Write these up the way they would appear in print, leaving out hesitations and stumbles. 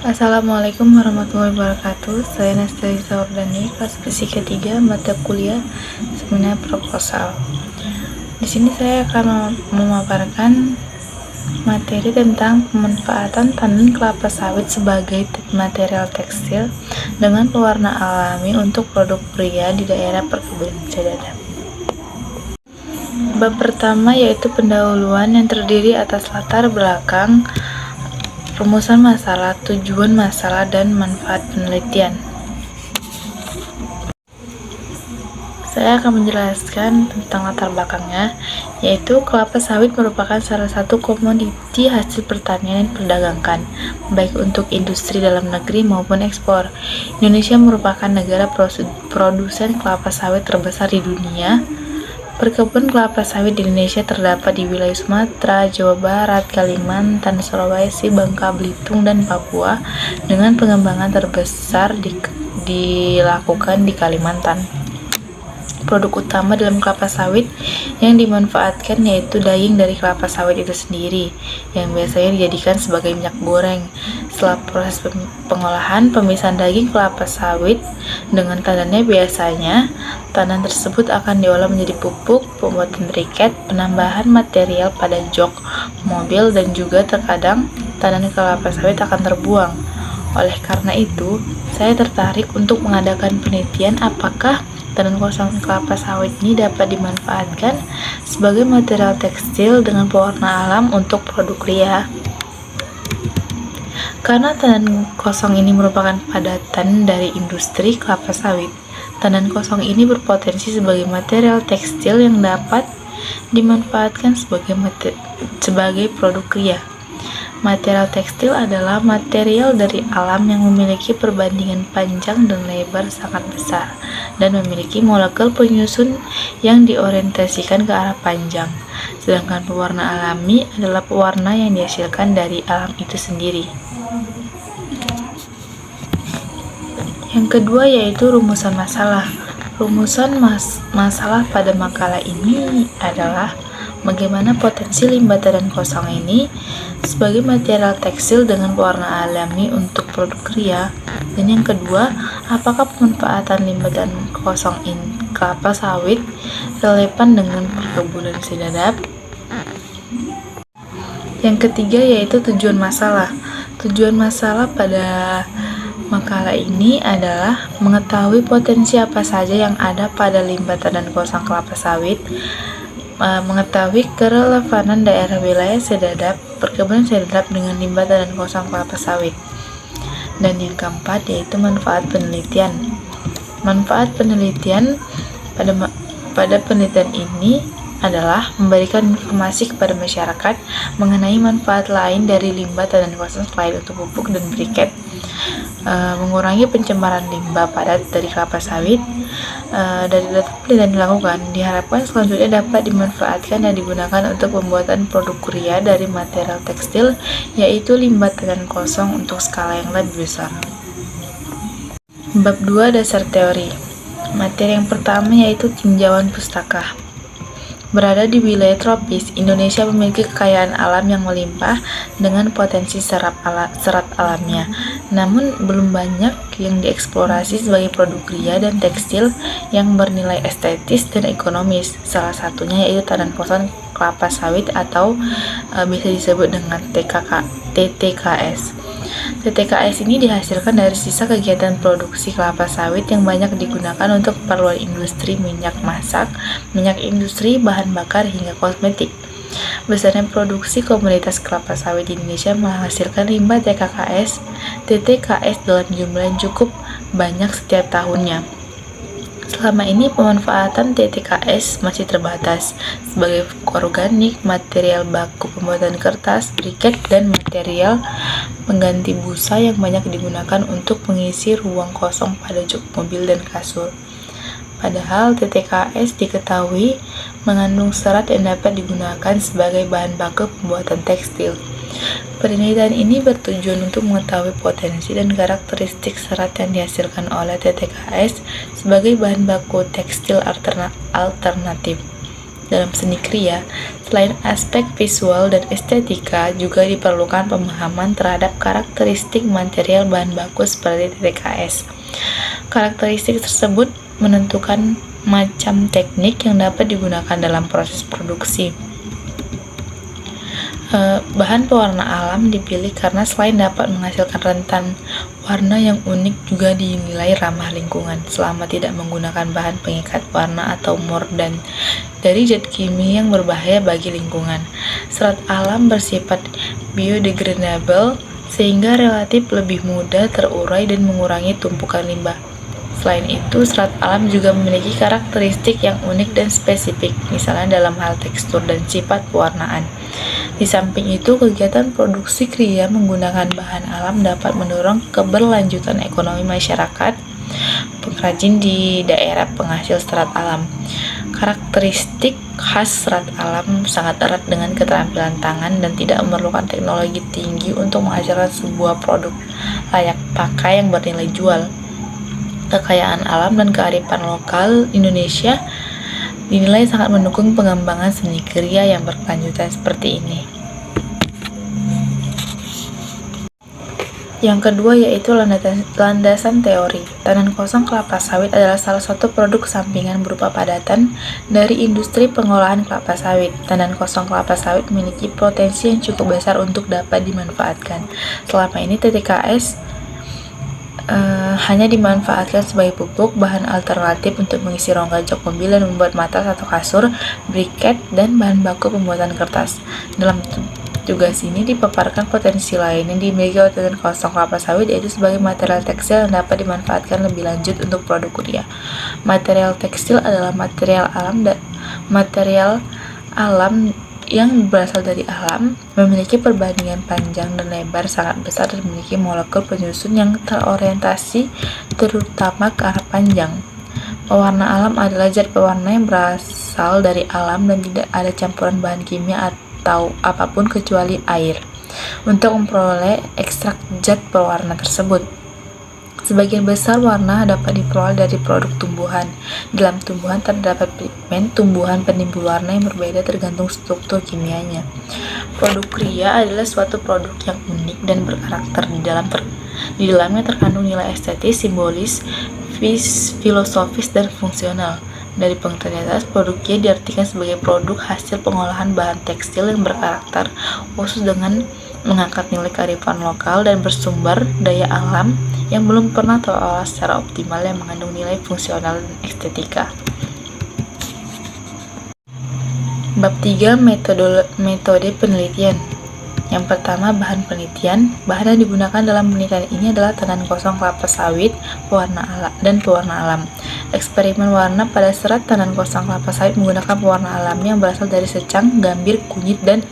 Assalamualaikum warahmatullahi wabarakatuh. Saya Nastri Saurdani, kelas fisika 3, mata kuliah seminar proposal. Di sini saya akan memaparkan materi tentang pemanfaatan tandan kelapa sawit sebagai material tekstil dengan pewarna alami untuk produk pria di daerah perkebunan Cedadap. Bab pertama yaitu pendahuluan yang terdiri atas latar belakang, rumusan masalah, tujuan masalah, dan manfaat penelitian. Saya akan menjelaskan tentang latar belakangnya, yaitu kelapa sawit merupakan salah satu komoditi hasil pertanian yang diperdagangkan, baik untuk industri dalam negeri maupun ekspor. Indonesia merupakan negara produsen kelapa sawit terbesar di dunia. Perkebunan kelapa sawit di Indonesia terdapat di wilayah Sumatera, Jawa Barat, Kalimantan, Sulawesi, Bangka Belitung, dan Papua, dengan pengembangan terbesar dilakukan di Kalimantan. Produk utama dalam kelapa sawit yang dimanfaatkan yaitu daging dari kelapa sawit itu sendiri, yang biasanya dijadikan sebagai minyak goreng. Setelah proses pengolahan, pemisahan daging kelapa sawit dengan tandannya, biasanya tandan tersebut akan diolah menjadi pupuk, pembuatan briket, penambahan material pada jok mobil, dan juga terkadang tandan kelapa sawit akan terbuang. Oleh karena itu, saya tertarik untuk mengadakan penelitian apakah tandan kosong kelapa sawit ini dapat dimanfaatkan sebagai material tekstil dengan pewarna alam untuk produk ria. Karena tandan kosong ini merupakan padatan dari industri kelapa sawit, tandan kosong ini berpotensi sebagai material tekstil yang dapat dimanfaatkan sebagai produk ria. Material tekstil adalah material dari alam yang memiliki perbandingan panjang dan lebar sangat besar dan memiliki molekul penyusun yang diorientasikan ke arah panjang. Sedangkan pewarna alami adalah pewarna yang dihasilkan dari alam itu sendiri. Yang kedua yaitu rumusan masalah. Rumusan masalah pada makalah ini adalah bagaimana potensi limbah tandan kosong ini sebagai material tekstil dengan pewarna alami untuk produk ria. Dan yang kedua, apakah pemanfaatan limbah tandan kosong kelapa sawit relevan dengan perkebunan Cedadap? Yang ketiga yaitu tujuan masalah. Tujuan masalah pada makalah ini adalah mengetahui potensi apa saja yang ada pada limbah tandan kosong kelapa sawit, mengetahui kerelevanan daerah wilayah Cedadap, perkebunan Cedadap dengan limbah tandan kosong kelapa sawit. Dan yang keempat yaitu manfaat penelitian. Manfaat penelitian pada penelitian ini adalah memberikan informasi kepada masyarakat mengenai manfaat lain dari limbah tandan kosong selain untuk pupuk dan briket, mengurangi pencemaran limbah padat dari kelapa sawit. Dari data penelitian dilakukan, diharapkan selanjutnya dapat dimanfaatkan dan digunakan untuk pembuatan produk ria dari material tekstil, yaitu limbah tandan kosong untuk skala yang lebih besar. Bab 2 dasar teori. Materi yang pertama yaitu tinjauan pustaka. Berada di wilayah tropis, Indonesia memiliki kekayaan alam yang melimpah dengan potensi serat alamnya. Namun, belum banyak yang dieksplorasi sebagai produk ria dan tekstil yang bernilai estetis dan ekonomis. Salah satunya yaitu tandan kosong kelapa sawit atau bisa disebut dengan TTKS. TTKS ini dihasilkan dari sisa kegiatan produksi kelapa sawit yang banyak digunakan untuk keperluan industri minyak masak, minyak industri, bahan bakar, hingga kosmetik. Besarnya produksi komoditas kelapa sawit di Indonesia menghasilkan limbah TTKS dalam jumlah yang cukup banyak setiap tahunnya. Selama ini pemanfaatan TTKS masih terbatas sebagai pupuk organik, material baku pembuatan kertas, briket, dan material pengganti busa yang banyak digunakan untuk mengisi ruang kosong pada jok mobil dan kasur. Padahal TTKS diketahui mengandung serat yang dapat digunakan sebagai bahan baku pembuatan tekstil. Penelitian ini bertujuan untuk mengetahui potensi dan karakteristik serat yang dihasilkan oleh TTKS sebagai bahan baku tekstil alternatif. Dalam seni kriya, selain aspek visual dan estetika, juga diperlukan pemahaman terhadap karakteristik material bahan baku seperti TTKS. Karakteristik tersebut menentukan macam teknik yang dapat digunakan dalam proses produksi. Bahan pewarna alam dipilih karena selain dapat menghasilkan rentan warna yang unik, juga dinilai ramah lingkungan selama tidak menggunakan bahan pengikat warna atau mordant dari zat kimia yang berbahaya bagi lingkungan. Serat alam bersifat biodegradable sehingga relatif lebih mudah terurai dan mengurangi tumpukan limbah. Selain itu, serat alam juga memiliki karakteristik yang unik dan spesifik, misalnya dalam hal tekstur dan sifat pewarnaan. Di samping itu, kegiatan produksi kriya menggunakan bahan alam dapat mendorong keberlanjutan ekonomi masyarakat pengrajin di daerah penghasil serat alam. Karakteristik khas serat alam sangat erat dengan keterampilan tangan dan tidak memerlukan teknologi tinggi untuk menghasilkan sebuah produk layak pakai yang bernilai jual. Kekayaan alam dan kearifan lokal Indonesia dinilai sangat mendukung pengembangan seni kriya yang berkelanjutan seperti ini. Yang kedua yaitu landasan teori. Tandan kosong kelapa sawit adalah salah satu produk sampingan berupa padatan dari industri pengolahan kelapa sawit. Tandan kosong kelapa sawit memiliki potensi yang cukup besar untuk dapat dimanfaatkan. Selama ini TTKS hanya dimanfaatkan sebagai pupuk, bahan alternatif untuk mengisi rongga jok mobil dan membuat matras atau kasur, briket, dan bahan baku pembuatan kertas. Dalam tugas ini dipaparkan potensi lain yang dimiliki oleh tandan kosong kelapa sawit, yaitu sebagai material tekstil yang dapat dimanfaatkan lebih lanjut untuk produk kriya. Material tekstil adalah material alam yang berasal dari alam, memiliki perbandingan panjang dan lebar sangat besar dan memiliki molekul penyusun yang terorientasi terutama ke arah panjang. Pewarna alam adalah zat pewarna yang berasal dari alam dan tidak ada campuran bahan kimia atau apapun kecuali air untuk memperoleh ekstrak zat pewarna tersebut. Sebagian besar warna dapat diperoleh dari produk tumbuhan. Dalam tumbuhan terdapat pigmen tumbuhan penimbul warna yang berbeda tergantung struktur kimianya. Produk kriya adalah suatu produk yang unik dan berkarakter. Di dalamnya terkandung nilai estetis, simbolis, filosofis, dan fungsional. Dari pengetahuan atas, produk kriya diartikan sebagai produk hasil pengolahan bahan tekstil yang berkarakter khusus dengan mengangkat nilai kearifan lokal dan bersumber daya alam yang belum pernah terolah secara optimal, yang mengandung nilai fungsional dan estetika. Bab 3. Metode penelitian. Yang pertama, bahan penelitian. Bahan yang digunakan dalam penelitian ini adalah tandan kosong kelapa sawit, pewarna alam. Eksperimen warna pada serat tandan kosong kelapa sawit menggunakan pewarna alami yang berasal dari secang, gambir, kunyit, dan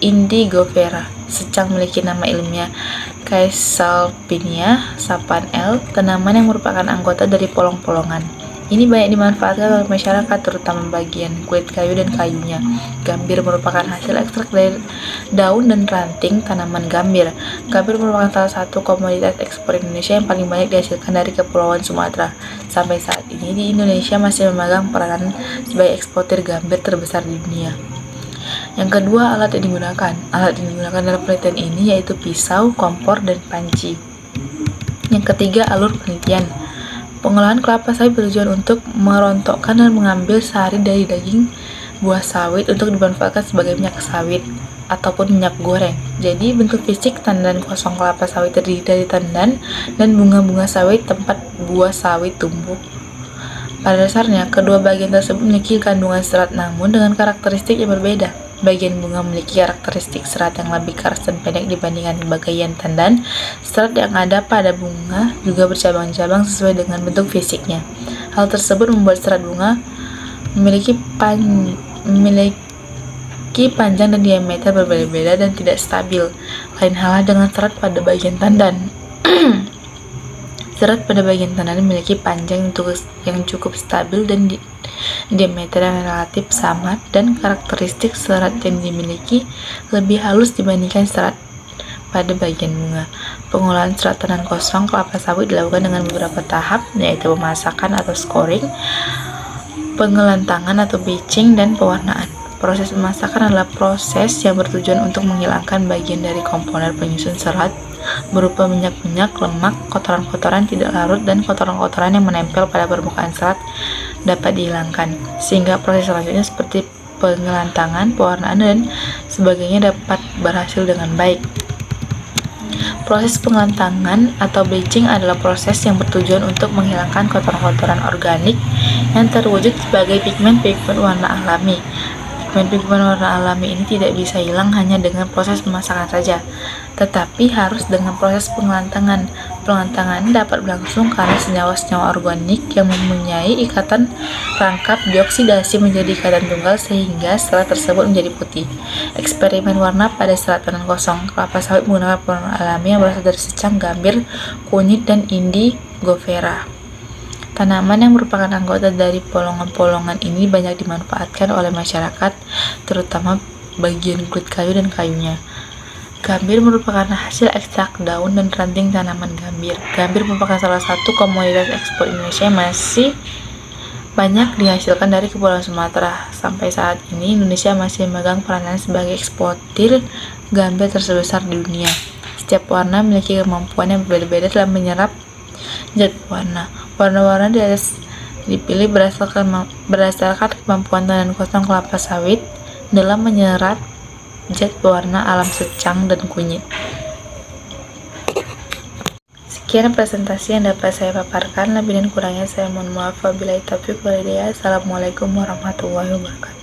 Indigofera. Secang memiliki nama ilmiah Caesalpinia sappan L., tanaman yang merupakan anggota dari polong-polongan. Ini banyak dimanfaatkan oleh masyarakat, terutama bagian kulit kayu dan kayunya. Gambir merupakan hasil ekstrak dari daun dan ranting tanaman gambir. Gambir merupakan salah satu komoditas ekspor Indonesia yang paling banyak dihasilkan dari Kepulauan Sumatera. Sampai saat ini di Indonesia masih memegang peranan sebagai eksportir gambir terbesar di dunia. Yang kedua, alat yang digunakan. Alat yang digunakan dalam penelitian ini yaitu pisau, kompor, dan panci. Yang ketiga, alur penelitian. Pengolahan kelapa sawit bertujuan untuk merontokkan dan mengambil sari dari daging buah sawit untuk dimanfaatkan sebagai minyak sawit ataupun minyak goreng. Jadi, bentuk fisik tandan kosong kelapa sawit terdiri dari tandan dan bunga-bunga sawit tempat buah sawit tumbuh. Pada dasarnya, kedua bagian tersebut memiliki kandungan serat namun dengan karakteristik yang berbeda. Bagian bunga memiliki karakteristik serat yang lebih keras dan pendek dibandingkan bagian tandan. Serat yang ada pada bunga juga bercabang-cabang sesuai dengan bentuk fisiknya. Hal tersebut membuat serat bunga memiliki panjang dan diameter berbeda-beda dan tidak stabil. Lain halnya dengan serat pada bagian tandan. Serat pada bagian tandan memiliki panjang yang cukup stabil dan diameter yang relatif sama, dan karakteristik serat yang dimiliki lebih halus dibandingkan serat pada bagian bunga. Pengolahan serat tandan kosong kelapa sawit dilakukan dengan beberapa tahap, yaitu pemasakan atau scoring, pengelantangan atau batching, dan pewarnaan. Proses pemasakan adalah proses yang bertujuan untuk menghilangkan bagian dari komponen penyusun serat berupa minyak-minyak, lemak, kotoran-kotoran tidak larut, dan kotoran-kotoran yang menempel pada permukaan serat dapat dihilangkan, sehingga proses selanjutnya seperti pengelantangan, pewarnaan, dan sebagainya dapat berhasil dengan baik. Proses pengelantangan atau bleaching adalah proses yang bertujuan untuk menghilangkan kotoran-kotoran organik yang terwujud sebagai pigmen-pigmen warna alami. Pigmen-pigmen warna alami ini tidak bisa hilang hanya dengan proses pemasakan saja, tetapi harus dengan proses pengelantangan. Pengelantangan dapat berlangsung karena senyawa-senyawa organik yang mempunyai ikatan rangkap dioksidasi menjadi ikatan tunggal sehingga serat tersebut menjadi putih. Eksperimen warna pada serat tanah kosong. Kelapa sawit menggunakan pewarna alami yang berasal dari secang, gambir, kunyit, dan indigofera. Tanaman yang merupakan anggota dari polongan-polongan ini banyak dimanfaatkan oleh masyarakat, terutama bagian kulit kayu dan kayunya. Gambir merupakan hasil ekstrak daun dan ranting tanaman gambir. Gambir merupakan salah satu komoditas ekspor Indonesia yang masih banyak dihasilkan dari Kepulauan Sumatera. Sampai saat ini, Indonesia masih memegang peranan sebagai eksportir gambir terbesar di dunia. Setiap warna memiliki kemampuan yang berbeda-beda dalam menyerap zat warna. Warna-warna di atas dipilih berdasarkan kemampuan tanah kosong kelapa sawit dalam menyerap zat pewarna alam secang dan kunyit. Sekian presentasi yang dapat saya paparkan. Lebih dan kurangnya saya mohon maaf. Wabillahi taufiq wal hidayah. Assalamualaikum warahmatullahi wabarakatuh.